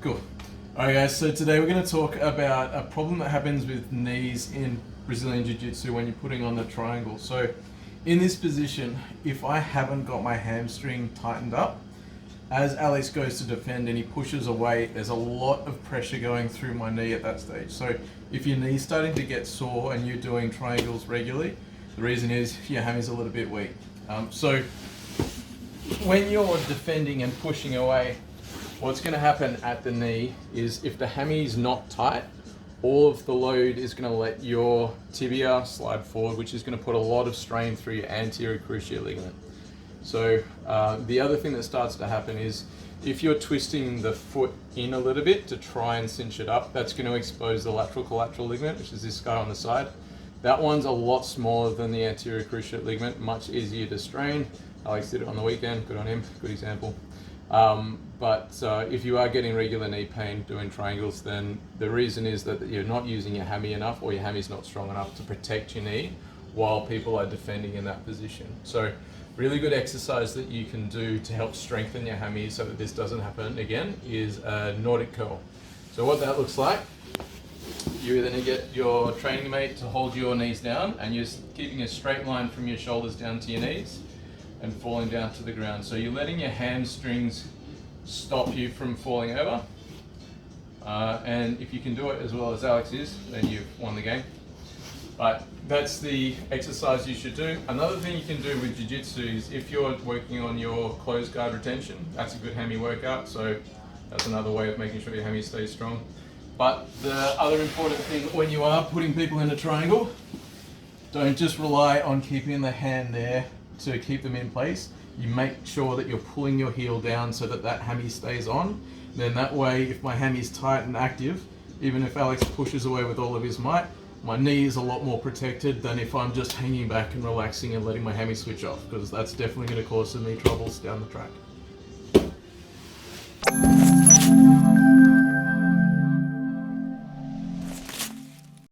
Cool. Alright guys, so today we're going to talk about a problem that happens with knees in Brazilian Jiu Jitsu when you're putting on the triangle. So in this position, if I haven't got my hamstring tightened up, as Alex goes to defend and he pushes away, there's a lot of pressure going through my knee at that stage. So if your knee's starting to get sore and you're doing triangles regularly, the reason is your hammy's a little bit weak. So when you're defending and pushing away, what's going to happen at the knee is if the hammy is not tight, all of the load is going to let your tibia slide forward, which is going to put a lot of strain through your anterior cruciate ligament. So the other thing that starts to happen is if you're twisting the foot in a little bit to try and cinch it up, that's going to expose the lateral collateral ligament, which is this guy on the side. That one's a lot smaller than the anterior cruciate ligament, much easier to strain. Alex did it on the weekend, good on him, good example. But if you are getting regular knee pain doing triangles, then the reason is that you're not using your hammy enough, or your hammy's not strong enough to protect your knee while people are defending in that position. So really good exercise that you can do to help strengthen your hammy so that this doesn't happen again is a Nordic curl. So what that looks like, you're going to get your training mate to hold your knees down, and you're keeping a straight line from your shoulders down to your knees and falling down to the ground. So you're letting your hamstrings stop you from falling over. And if you can do it as well as Alex is, then you've won the game. But that's the exercise you should do. Another thing you can do with Jiu-Jitsu is if you're working on your closed guard retention, that's a good hammy workout. So that's another way of making sure your hammy stays strong. But the other important thing when you are putting people in a triangle, don't just rely on keeping the hand there to keep them in place. You make sure that you're pulling your heel down so that that hammy stays on. Then that way, if my hammy is tight and active, even if Alex pushes away with all of his might, my knee is a lot more protected than if I'm just hanging back and relaxing and letting my hammy switch off, because that's definitely going to cause some knee troubles down the track.